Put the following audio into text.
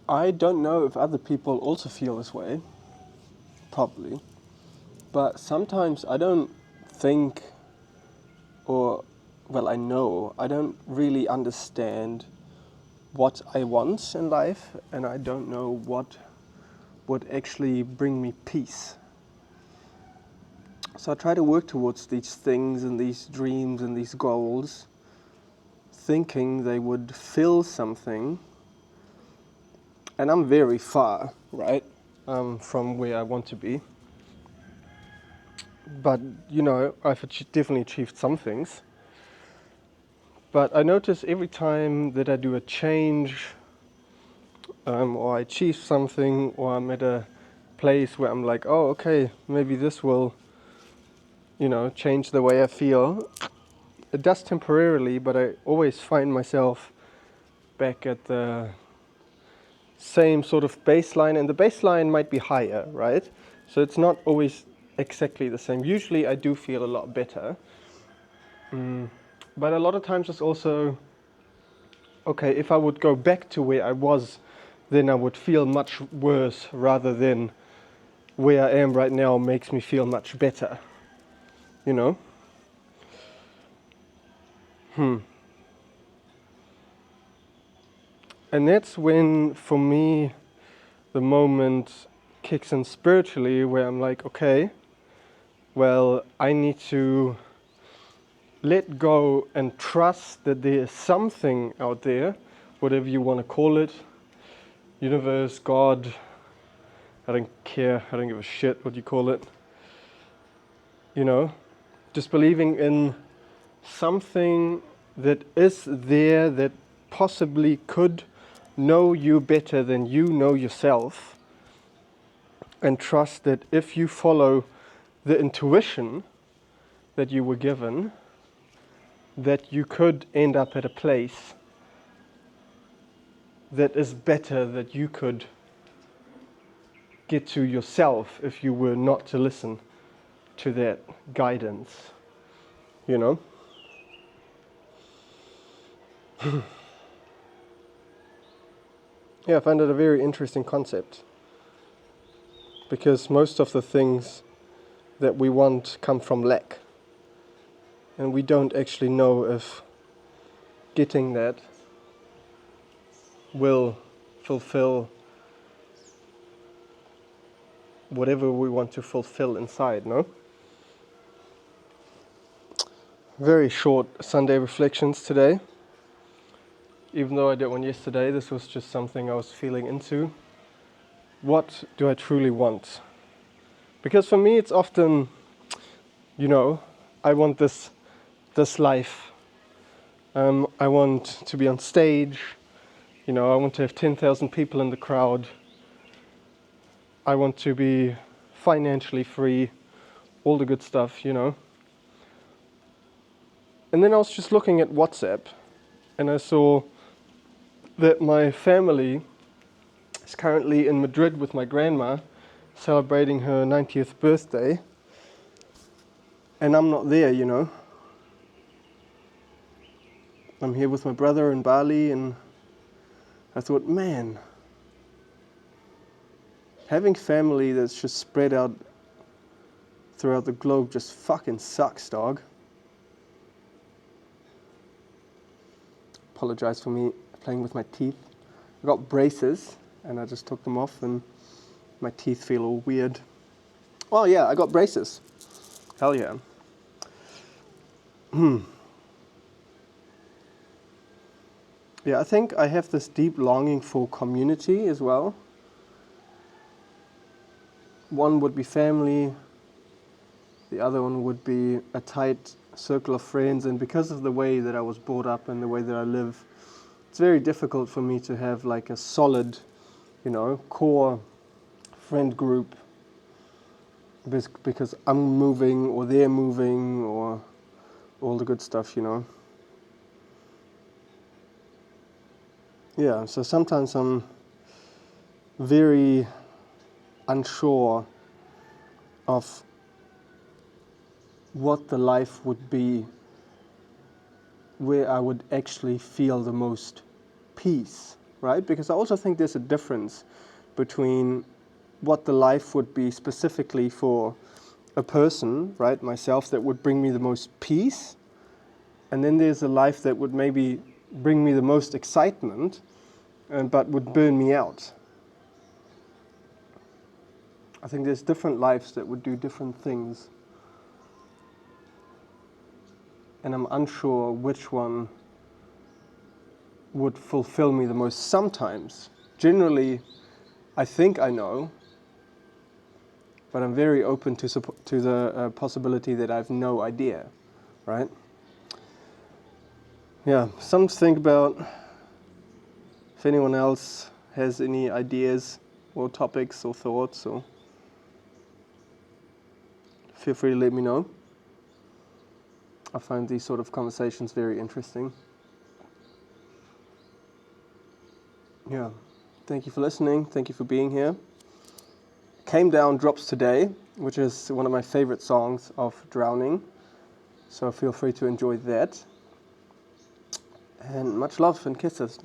I don't know if other people also feel this way, probably, but sometimes I don't think, or, well, I know, I don't really understand what I want in life, and I don't know what would actually bring me peace. So I try to work towards these things and these dreams and these goals, thinking they would fill something. And I'm very far, right, from where I want to be. But, I've definitely achieved some things. But I notice every time that I do a change, or I achieve something, or I'm at a place where I'm like, oh, okay, maybe this will, change the way I feel. It does temporarily, but I always find myself back at the same sort of baseline, and the baseline might be higher, right? So it's not always exactly the same. Usually I do feel a lot better. But a lot of times it's also, okay, if I would go back to where I was, then I would feel much worse rather than where I am right now makes me feel much better, you know? And that's when, for me, the moment kicks in spiritually where I'm like, okay, well, I need to let go and trust that there is something out there, whatever you want to call it, universe, God, I don't care, I don't give a shit what you call it, just believing in something that is there that possibly could know you better than you know yourself, and trust that if you follow the intuition that you were given, that you could end up at a place that is better, that you could get to yourself if you were not to listen to that guidance, you know? Yeah, I find it a very interesting concept, because most of the things that we want come from lack, and we don't actually know if getting that will fulfill whatever we want to fulfill inside, no? Very short Sunday reflections today. Even though I did one yesterday, this was just something I was feeling into. What do I truly want? Because for me it's often, I want this life. I want to be on stage, I want to have 10,000 people in the crowd. I want to be financially free, all the good stuff, And then I was just looking at WhatsApp, and I saw that my family is currently in Madrid with my grandma, celebrating her 90th birthday, and I'm not there, I'm here with my brother in Bali, and I thought, man, having family that's just spread out throughout the globe just fucking sucks, dog. Apologize for me playing with my teeth. I got braces, and I just took them off, and my teeth feel all weird. Oh yeah, I got braces. Hell yeah. Yeah, I think I have this deep longing for community as well. One would be family, the other one would be a tight circle of friends, and because of the way that I was brought up and the way that I live, it's very difficult for me to have like a solid, core friend group, because I'm moving or they're moving or all the good stuff, Yeah, so sometimes I'm very unsure of what the life would be where I would actually feel the most peace, right? Because I also think there's a difference between what the life would be specifically for a person, right, myself, that would bring me the most peace, and then there's a life that would maybe bring me the most excitement, but would burn me out. I think there's different lives that would do different things, and I'm unsure which one would fulfill me the most. Sometimes, generally, I think I know, but I'm very open to the possibility that I have no idea, right? Yeah, some to think about. If anyone else has any ideas or topics or thoughts, or feel free to let me know. I find these sort of conversations very interesting. Yeah, thank you for listening. Thank you for being here. Came Down drops today, which is one of my favorite songs of Drowning. So feel free to enjoy that. And much love and kisses.